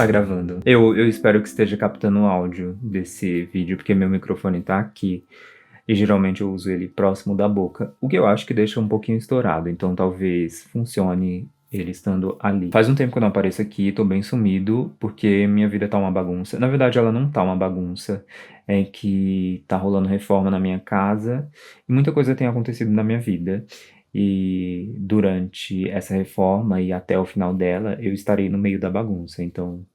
Tá gravando. Eu espero que esteja captando o áudio desse vídeo, porque meu microfone tá aqui. E geralmente eu uso ele próximo da boca, o que eu acho que deixa um pouquinho estourado, então talvez funcione ele estando ali. Faz um tempo que eu não apareço aqui, tô bem sumido, porque minha vida tá uma bagunça. Na verdade, ela não tá uma bagunça, é que tá rolando reforma na minha casa e muita coisa tem acontecido na minha vida. E durante essa reforma e até o final dela, eu estarei no meio da bagunça, então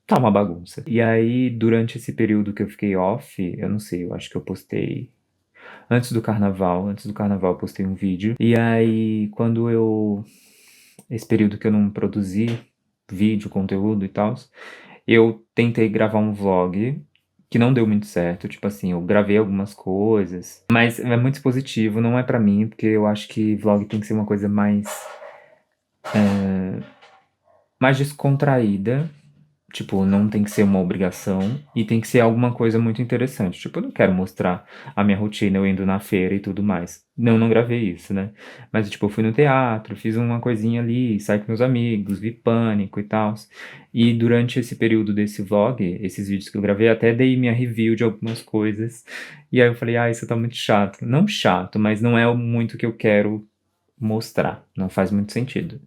tá uma bagunça. E aí, durante esse período que eu fiquei off, eu não sei, eu acho que eu postei antes do carnaval eu postei um vídeo. E aí, esse período que eu não produzi vídeo, conteúdo e tal, eu tentei gravar um vlog que não deu muito certo. Tipo assim, eu gravei algumas coisas, mas é muito expositivo, não é pra mim, porque eu acho que vlog tem que ser uma coisa mais descontraída. Tipo, não tem que ser uma obrigação e tem que ser alguma coisa muito interessante. Tipo, eu não quero mostrar a minha rotina, eu indo na feira e tudo mais. Não gravei isso, né? Mas, tipo, eu fui no teatro, fiz uma coisinha ali, saí com meus amigos, vi Pânico e tal. E durante esse período desse vlog, esses vídeos que eu gravei, até dei minha review de algumas coisas. E aí eu falei, isso tá muito chato. Não chato, mas não é muito o que eu quero mostrar. Não faz muito sentido.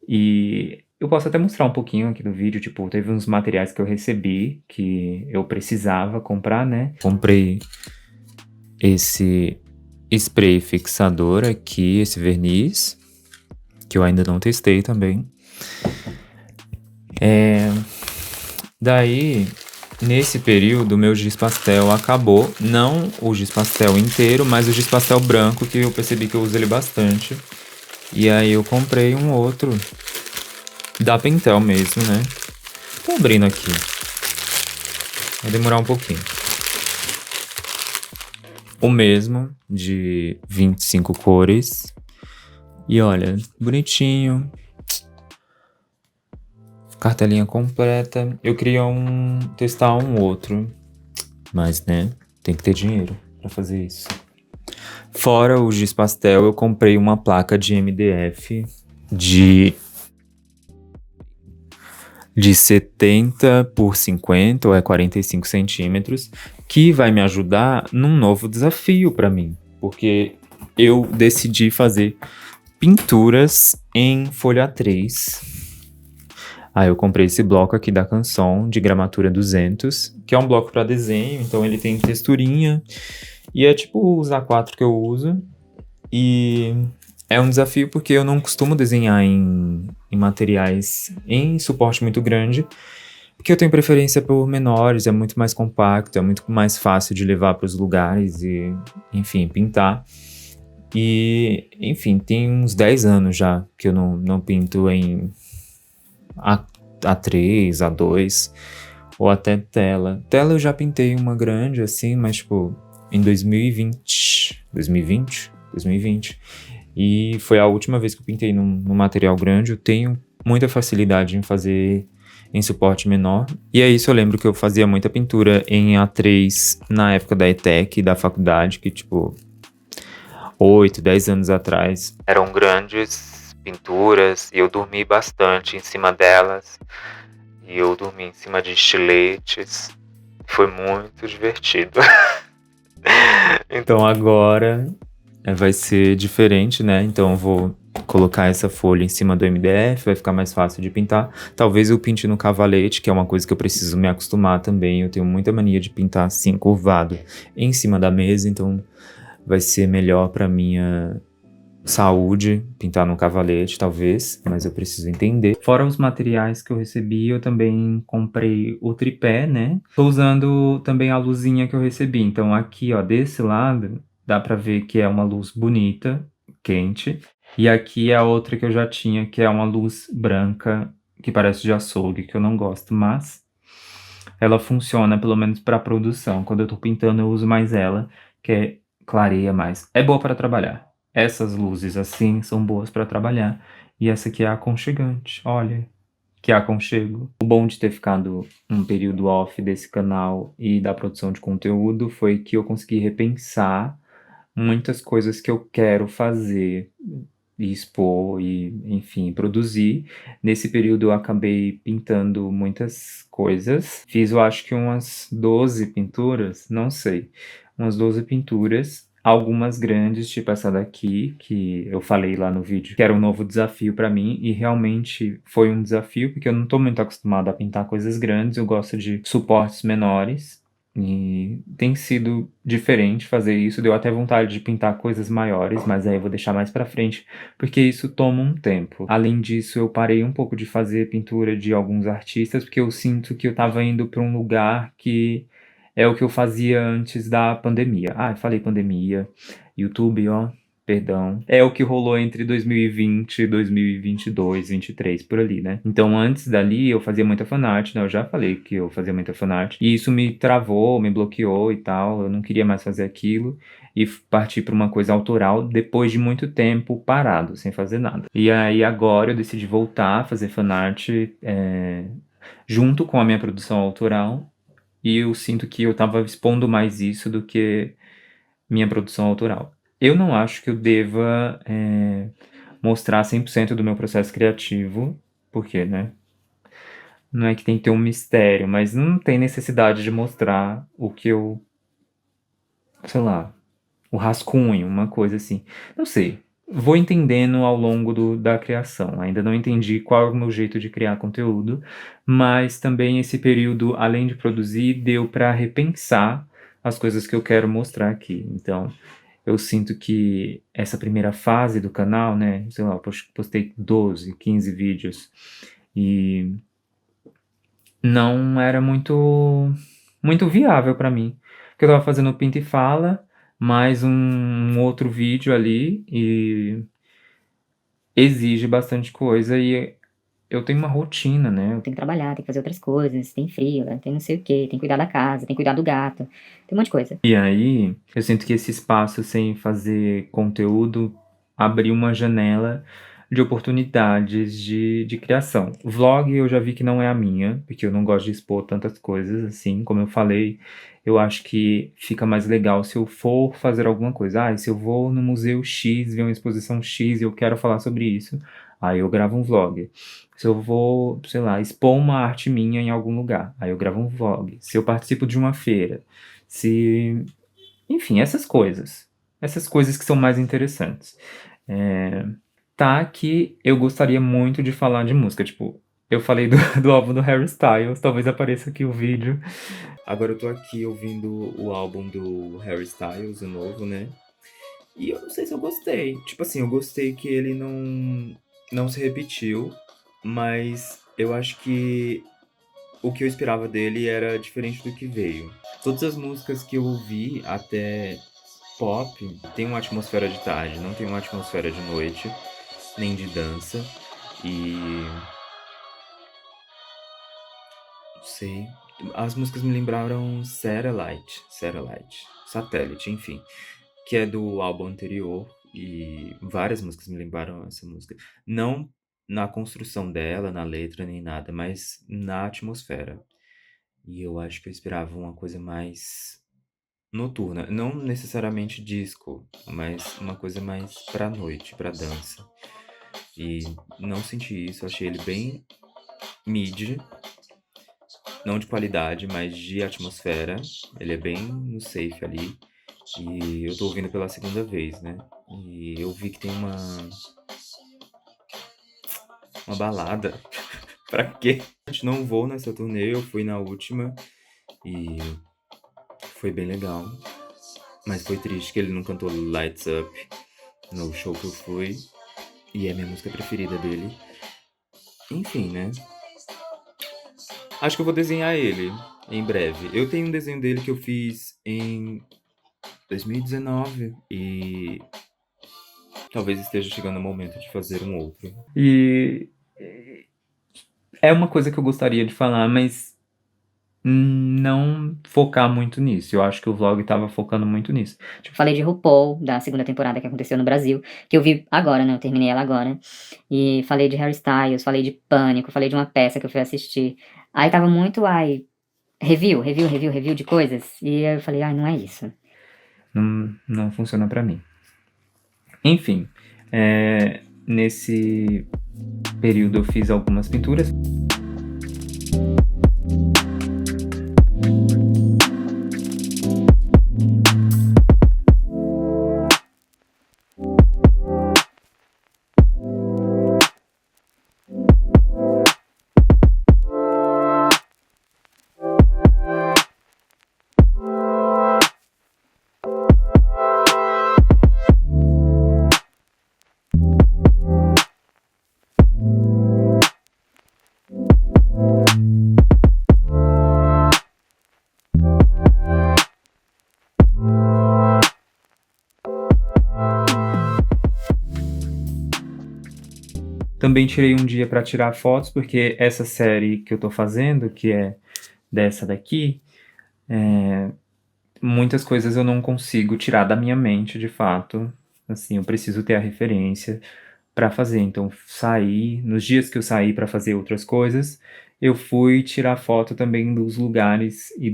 E eu posso até mostrar um pouquinho aqui do vídeo, tipo, teve uns materiais que eu recebi que eu precisava comprar, né? Comprei esse spray fixador aqui, esse verniz, que eu ainda não testei também. Daí, nesse período, meu giz pastel acabou. Não o giz pastel inteiro, mas o giz pastel branco, que eu percebi que eu uso ele bastante. E aí eu comprei um outro da Pentel mesmo, né? Tô abrindo aqui. Vai demorar um pouquinho. O mesmo, de 25 cores. E olha, bonitinho. Cartelinha completa. Eu queria testar um outro. Mas, né, tem que ter dinheiro pra fazer isso. Fora o giz pastel, eu comprei uma placa de MDF de 70 por 50, ou 45 centímetros, que vai me ajudar num novo desafio para mim, porque eu decidi fazer pinturas em folha A3. Aí eu comprei esse bloco aqui da Canson, de gramatura 200, que é um bloco para desenho, então ele tem texturinha, e é tipo os A4 que eu uso, e é um desafio porque eu não costumo desenhar em materiais em suporte muito grande, porque eu tenho preferência por menores, é muito mais compacto, é muito mais fácil de levar para os lugares e, enfim, pintar. E, enfim, tem uns 10 anos já que eu não pinto em A3, A2 ou até tela. Tela eu já pintei uma grande assim, mas tipo em 2020. E foi a última vez que eu pintei num material grande. Eu tenho muita facilidade em fazer em suporte menor. E é isso, eu lembro que eu fazia muita pintura em A3 na época da ETEC, da faculdade, que tipo 8, 10 anos atrás eram grandes pinturas e eu dormi bastante em cima delas. E eu dormi em cima de estiletes. Foi muito divertido. Então agora vai ser diferente, né? Então eu vou colocar essa folha em cima do MDF, vai ficar mais fácil de pintar. Talvez eu pinte no cavalete, que é uma coisa que eu preciso me acostumar também. Eu tenho muita mania de pintar assim, curvado, em cima da mesa, então vai ser melhor pra minha saúde pintar no cavalete, talvez, mas eu preciso entender. Fora os materiais que eu recebi, eu também comprei o tripé, né? Tô usando também a luzinha que eu recebi. Então aqui, ó, desse lado, dá pra ver que é uma luz bonita, quente. E aqui é a outra que eu já tinha, que é uma luz branca, que parece de açougue, que eu não gosto, mas ela funciona, pelo menos pra produção. Quando eu tô pintando, eu uso mais ela, que clareia mais. É boa para trabalhar. Essas luzes assim são boas para trabalhar. E essa aqui é aconchegante. Olha, que aconchego. O bom de ter ficado um período off desse canal e da produção de conteúdo foi que eu consegui repensar muitas coisas que eu quero fazer. e expor e, enfim, produzir. Nesse período eu acabei pintando muitas coisas. Fiz, eu acho que umas 12 pinturas, não sei, umas 12 pinturas. Algumas grandes, tipo essa daqui, que eu falei lá no vídeo, que era um novo desafio pra mim, e realmente foi um desafio, porque eu não tô muito acostumado a pintar coisas grandes, eu gosto de suportes menores. E tem sido diferente fazer isso. Deu até vontade de pintar coisas maiores, mas aí eu vou deixar mais pra frente, porque isso toma um tempo. Além disso, eu parei um pouco de fazer pintura de alguns artistas, porque eu sinto que eu tava indo pra um lugar que é o que eu fazia antes da pandemia. Ah, eu falei pandemia, YouTube, ó. Perdão. É o que rolou entre 2020, 2022, 23, por ali, né? Então, antes dali, eu fazia muita fanart, né? Eu já falei que eu fazia muita fanart. E isso me travou, me bloqueou e tal. Eu não queria mais fazer aquilo. E parti para uma coisa autoral depois de muito tempo parado, sem fazer nada. E aí, agora, eu decidi voltar a fazer fanart junto com a minha produção autoral. E eu sinto que eu tava expondo mais isso do que minha produção autoral. Eu não acho que eu deva mostrar 100% do meu processo criativo, porque, né? Não é que tem que ter um mistério, mas não tem necessidade de mostrar o que eu, sei lá, o rascunho, uma coisa assim. Não sei. Vou entendendo ao longo da criação. Ainda não entendi qual é o meu jeito de criar conteúdo, mas também esse período, além de produzir, deu para repensar as coisas que eu quero mostrar aqui. Então, eu sinto que essa primeira fase do canal, né, sei lá, eu postei 12, 15 vídeos e não era muito viável para mim. Porque eu tava fazendo o Pinta e Fala, mais um outro vídeo ali e exige bastante coisa e eu tenho uma rotina, né? Tem que trabalhar, tem que fazer outras coisas, tem freela, tem não sei o quê, tem que cuidar da casa, tem que cuidar do gato, tem um monte de coisa. E aí, eu sinto que esse espaço sem fazer conteúdo abriu uma janela de oportunidades de criação. Vlog eu já vi que não é a minha, porque eu não gosto de expor tantas coisas assim. Como eu falei, eu acho que fica mais legal se eu for fazer alguma coisa. Ah, se eu vou no Museu X, ver uma exposição X e eu quero falar sobre isso, aí eu gravo um vlog. Se eu vou, sei lá, expor uma arte minha em algum lugar, aí eu gravo um vlog. Se eu participo de uma feira, se enfim, essas coisas. Essas coisas que são mais interessantes. É, tá que eu gostaria muito de falar de música. Tipo, eu falei do, do álbum do Harry Styles, talvez apareça aqui o vídeo. Agora eu tô aqui ouvindo o álbum do Harry Styles, o novo, né? E eu não sei se eu gostei. Tipo assim, eu gostei que ele não se repetiu, mas eu acho que o que eu esperava dele era diferente do que veio. Todas as músicas que eu ouvi, até pop, tem uma atmosfera de tarde, não tem uma atmosfera de noite, nem de dança. E não sei. As músicas me lembraram Satellite, enfim, que é do álbum anterior. E várias músicas me lembraram essa música. Não na construção dela, na letra, nem nada, mas na atmosfera. E eu acho que eu esperava uma coisa mais noturna, não necessariamente disco, mas uma coisa mais pra noite, pra dança. E não senti isso, achei ele bem mid, não de qualidade, mas de atmosfera. Ele é bem no safe ali. E eu tô ouvindo pela segunda vez, né? E eu vi que tem uma balada. Pra quê? Não vou nessa turnê, eu fui na última e foi bem legal. Mas foi triste que ele não cantou Lights Up no show que eu fui. E é a minha música preferida dele. Enfim, né? Acho que eu vou desenhar ele em breve. Eu tenho um desenho dele que eu fiz em 2019 e talvez esteja chegando o momento de fazer um outro. E é uma coisa que eu gostaria de falar, mas não focar muito nisso. Eu acho que o vlog tava focando muito nisso. Tipo, falei de RuPaul, da segunda temporada que aconteceu no Brasil, que eu vi agora, né? Eu terminei ela agora. E falei de Harry Styles, falei de Pânico, falei de uma peça que eu fui assistir. Aí tava muito, review de coisas. E eu falei, ai, não é isso. Não funciona pra mim. Enfim, nesse período eu fiz algumas pinturas. Também tirei um dia para tirar fotos, porque essa série que eu tô fazendo, que é dessa daqui, muitas coisas eu não consigo tirar da minha mente, de fato. Assim, eu preciso ter a referência para fazer. Então, nos dias que eu saí para fazer outras coisas, eu fui tirar foto também dos lugares e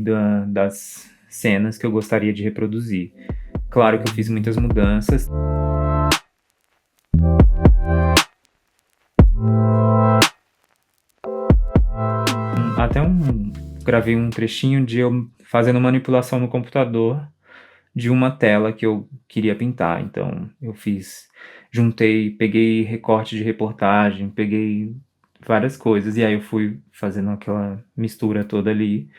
das cenas que eu gostaria de reproduzir. Claro que eu fiz muitas mudanças. Gravei um trechinho de eu fazendo manipulação no computador de uma tela que eu queria pintar. Então, peguei recorte de reportagem, peguei várias coisas, e aí eu fui fazendo aquela mistura toda ali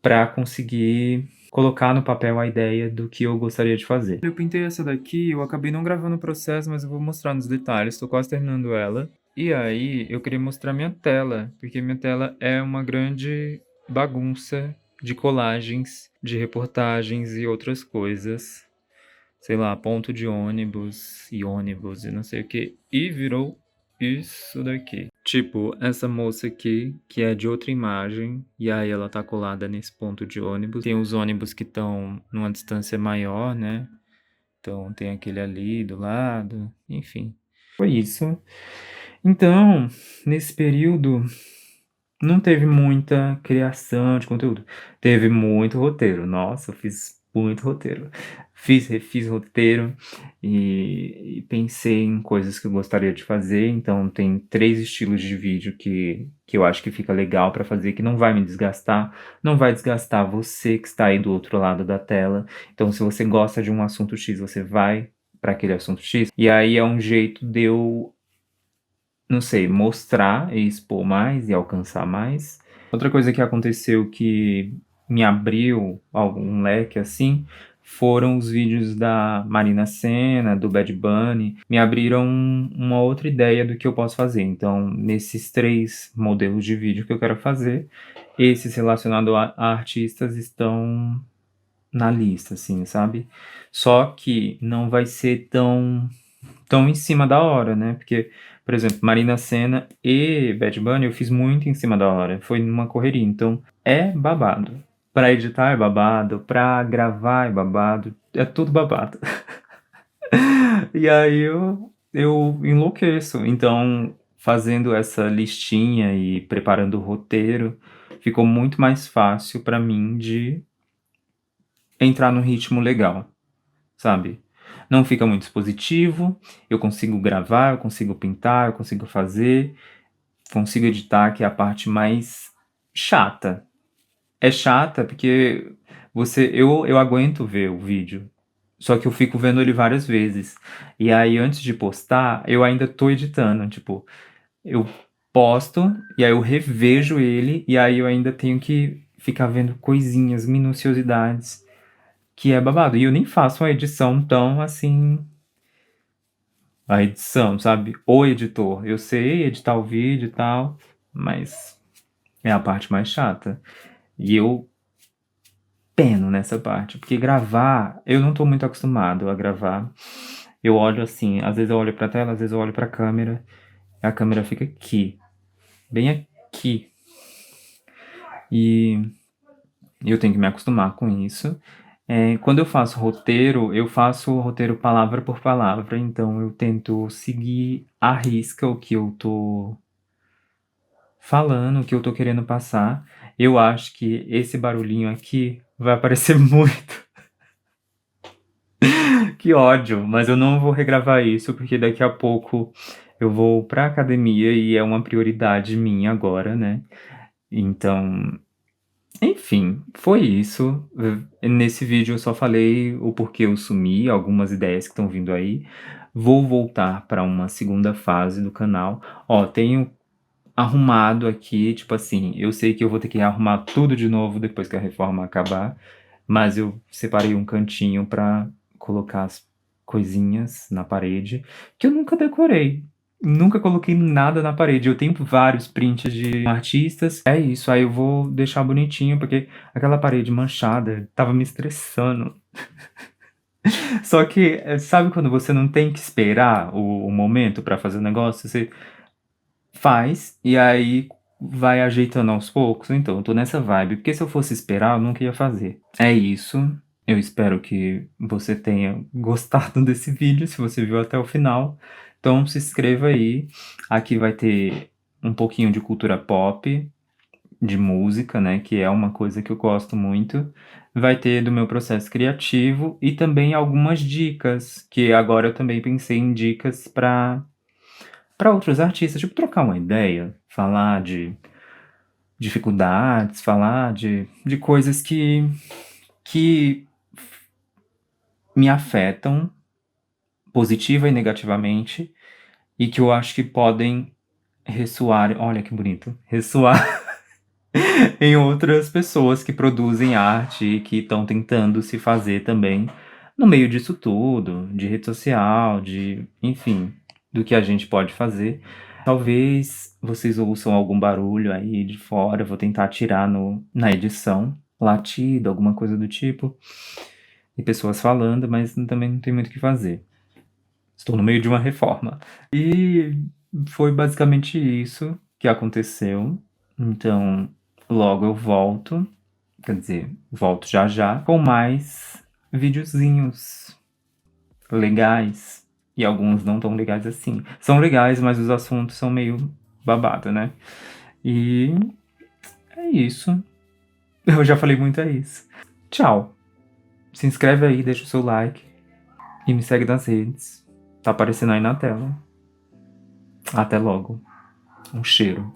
para conseguir colocar no papel a ideia do que eu gostaria de fazer. Eu pintei essa daqui, eu acabei não gravando o processo, mas eu vou mostrar nos detalhes, tô quase terminando ela. E aí, eu queria mostrar minha tela, porque minha tela é uma grande bagunça de colagens, de reportagens e outras coisas. Sei lá, ponto de ônibus e não sei o que. E virou isso daqui. Tipo, essa moça aqui, que é de outra imagem, e aí ela tá colada nesse ponto de ônibus. Tem os ônibus que estão numa distância maior, né? Então tem aquele ali do lado, enfim. Foi isso. Então, nesse período, não teve muita criação de conteúdo. Teve muito roteiro. Nossa, eu fiz muito roteiro. Refiz roteiro e pensei em coisas que eu gostaria de fazer. Então, tem 3 estilos de vídeo que eu acho que fica legal para fazer, que não vai me desgastar, não vai desgastar você que está aí do outro lado da tela. Então, se você gosta de um assunto X, você vai para aquele assunto X. E aí é um jeito de eu, não sei, mostrar e expor mais e alcançar mais. Outra coisa que aconteceu que me abriu algum leque assim foram os vídeos da Marina Sena, do Bad Bunny, me abriram uma outra ideia do que eu posso fazer. Então, nesses 3 modelos de vídeo que eu quero fazer, esses relacionados a artistas estão na lista, assim, sabe? Só que não vai ser tão em cima da hora, né? Porque, por exemplo, Marina Sena e Bad Bunny eu fiz muito em cima da hora. Foi numa correria. Então, é babado. Pra editar é babado, pra gravar é babado, é tudo babado. E aí eu enlouqueço. Então, fazendo essa listinha e preparando o roteiro, ficou muito mais fácil pra mim de entrar num ritmo legal, sabe? Não fica muito expositivo, eu consigo gravar, eu consigo pintar, eu consigo fazer, consigo editar, que é a parte mais chata. É chata porque eu aguento ver o vídeo, só que eu fico vendo ele várias vezes. E aí, antes de postar, eu ainda tô editando, tipo, eu posto e aí eu revejo ele e aí eu ainda tenho que ficar vendo coisinhas, minuciosidades, que é babado. E eu nem faço uma edição tão assim, a edição, sabe? O editor. Eu sei editar o vídeo e tal, mas é a parte mais chata. E eu peno nessa parte, porque gravar, eu não tô muito acostumado a gravar. Eu olho assim, às vezes eu olho pra tela, às vezes eu olho pra câmera, e a câmera fica aqui, bem aqui. E eu tenho que me acostumar com isso. Quando eu faço roteiro palavra por palavra, então eu tento seguir à risca o que eu tô falando, o que eu tô querendo passar. Eu acho que esse barulhinho aqui vai aparecer muito. Que ódio, mas eu não vou regravar isso, porque daqui a pouco eu vou pra academia e é uma prioridade minha agora, né? Então, enfim, foi isso. Nesse vídeo eu só falei o porquê eu sumi, algumas ideias que estão vindo aí. Vou voltar para uma segunda fase do canal. Ó, tenho arrumado aqui, tipo assim, eu sei que eu vou ter que arrumar tudo de novo depois que a reforma acabar, mas eu separei um cantinho para colocar as coisinhas na parede que eu nunca decorei. Nunca coloquei nada na parede. Eu tenho vários prints de artistas. É isso, aí eu vou deixar bonitinho, porque aquela parede manchada tava me estressando. Só que, sabe quando você não tem que esperar o momento pra fazer o negócio? Você faz e aí vai ajeitando aos poucos. Então, eu tô nessa vibe, porque se eu fosse esperar, eu nunca ia fazer. É isso. Eu espero que você tenha gostado desse vídeo, se você viu até o final. Então, se inscreva aí. Aqui vai ter um pouquinho de cultura pop, de música, né, que é uma coisa que eu gosto muito. Vai ter do meu processo criativo e também algumas dicas, que agora eu também pensei em dicas para outros artistas, tipo trocar uma ideia, falar de dificuldades, falar de coisas que me afetam positiva e negativamente e que eu acho que podem ressoar, olha que bonito, ressoar em outras pessoas que produzem arte e que estão tentando se fazer também no meio disso tudo, de rede social, de, enfim, do que a gente pode fazer. Talvez vocês ouçam algum barulho aí de fora, eu vou tentar tirar na edição, latido, alguma coisa do tipo, e pessoas falando, mas também não tem muito o que fazer. Estou no meio de uma reforma. E foi basicamente isso que aconteceu. Então, logo eu volto, quer dizer, volto já já, com mais videozinhos legais. E alguns não tão legais assim. São legais, mas os assuntos são meio babado, né? E é isso. Eu já falei muito, é isso. Tchau. Se inscreve aí, deixa o seu like e me segue nas redes. Tá aparecendo aí na tela. Até logo. Um cheiro.